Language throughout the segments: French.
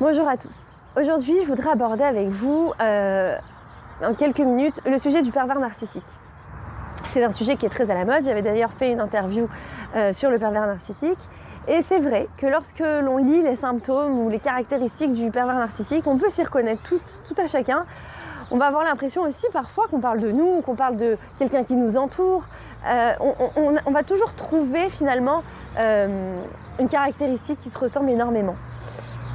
Bonjour à tous. Aujourd'hui, je voudrais aborder avec vous, en quelques minutes, le sujet du pervers narcissique. C'est un sujet qui est très à la mode. J'avais d'ailleurs fait une interview sur le pervers narcissique. Et c'est vrai que lorsque l'on lit les symptômes ou les caractéristiques du pervers narcissique, on peut s'y reconnaître tout à chacun. On va avoir l'impression aussi parfois qu'on parle de nous, qu'on parle de quelqu'un qui nous entoure. On va toujours trouver finalement une caractéristique qui se ressemble énormément.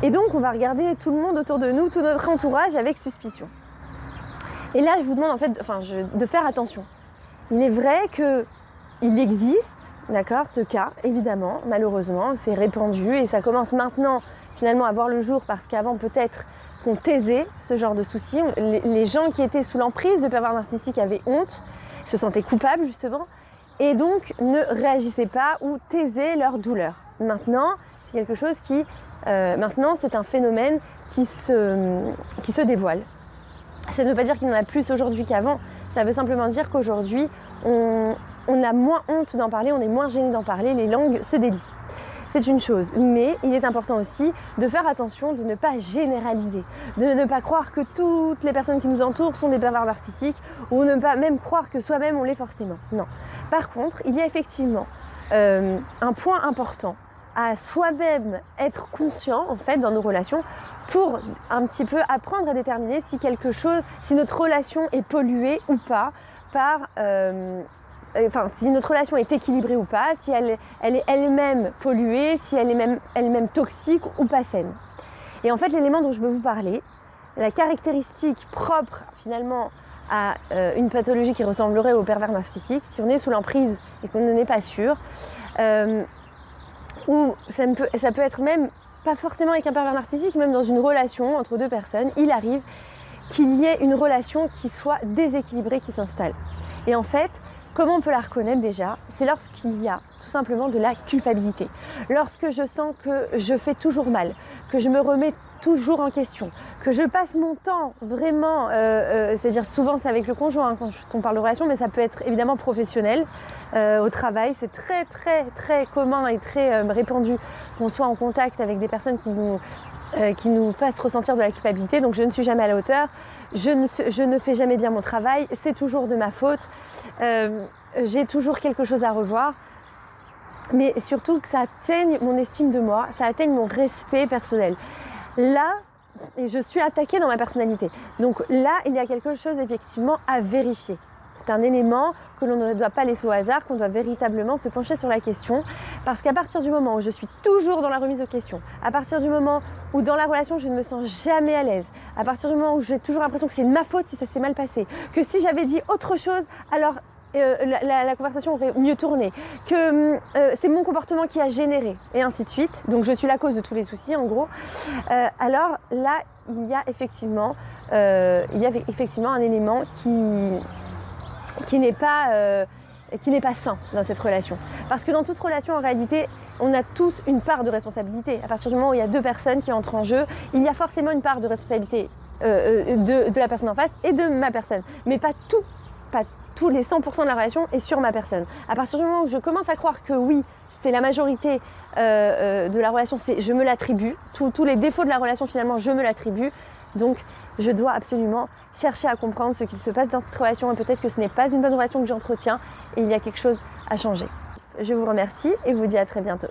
Et donc on va regarder tout le monde autour de nous, tout notre entourage avec suspicion. Et là je vous demande en fait de faire attention. Il est vrai qu'il existe, d'accord, ce cas, évidemment, malheureusement, c'est répandu et ça commence maintenant finalement à voir le jour parce qu'avant peut-être qu'on taisait ce genre de soucis. Les gens qui étaient sous l'emprise de pervers narcissiques avaient honte, se sentaient coupables justement, et donc ne réagissaient pas ou taisaient leur douleur. Maintenant, c'est quelque chose qui... maintenant, c'est un phénomène qui se dévoile. Ça ne veut pas dire qu'il y en a plus aujourd'hui qu'avant, ça veut simplement dire qu'aujourd'hui, on a moins honte d'en parler, on est moins gêné d'en parler, les langues se délient. C'est une chose, mais il est important aussi de faire attention, de ne pas généraliser, de ne pas croire que toutes les personnes qui nous entourent sont des pervers narcissiques, ou ne pas même croire que soi-même on l'est forcément. Non. Par contre, il y a effectivement un point important à soi-même être conscient en fait dans nos relations pour un petit peu apprendre à déterminer si quelque chose, si notre relation est polluée ou pas par si notre relation est équilibrée ou pas, si elle est elle-même polluée, si elle est elle-même toxique ou pas saine. Et en fait, l'élément dont je veux vous parler, la caractéristique propre finalement à une pathologie qui ressemblerait au pervers narcissique, si on est sous l'emprise et qu'on n'en est pas sûr, ou ça peut être même pas forcément avec un pervers narcissique, même dans une relation entre deux personnes, il arrive qu'il y ait une relation qui soit déséquilibrée, qui s'installe. Et en fait, comment on peut la reconnaître déjà? C'est lorsqu'il y a tout simplement de la culpabilité. Lorsque je sens que je fais toujours mal, que je me remets toujours en question, que je passe mon temps vraiment, c'est-à-dire souvent c'est avec le conjoint quand on parle de relation, mais ça peut être évidemment professionnel, au travail. C'est très très très commun et très répandu qu'on soit en contact avec des personnes qui nous fassent ressentir de la culpabilité. Donc je ne suis jamais à la hauteur, je ne fais jamais bien mon travail, c'est toujours de ma faute, j'ai toujours quelque chose à revoir. Mais surtout que ça atteigne mon estime de moi, ça atteigne mon respect personnel. Là, je suis attaquée dans ma personnalité. Donc là, il y a quelque chose effectivement à vérifier. C'est un élément que l'on ne doit pas laisser au hasard, qu'on doit véritablement se pencher sur la question. Parce qu'à partir du moment où je suis toujours dans la remise de questions, à partir du moment où dans la relation je ne me sens jamais à l'aise, à partir du moment où j'ai toujours l'impression que c'est de ma faute si ça s'est mal passé, que si j'avais dit autre chose, alors la conversation aurait mieux tourné, que c'est mon comportement qui a généré, et ainsi de suite, donc je suis la cause de tous les soucis en gros, alors là il y a effectivement un élément qui n'est pas sain dans cette relation. Parce que dans toute relation en réalité, on a tous une part de responsabilité. À partir du moment où il y a deux personnes qui entrent en jeu, il y a forcément une part de responsabilité de la personne en face et de ma personne, mais pas tous les 100% de la relation est sur ma personne. À partir du moment où je commence à croire que oui, c'est la majorité de la relation, je me l'attribue, tous les défauts de la relation finalement, je me l'attribue, donc je dois absolument chercher à comprendre ce qu'il se passe dans cette relation et peut-être que ce n'est pas une bonne relation que j'entretiens et il y a quelque chose à changer. Je vous remercie et vous dis à très bientôt.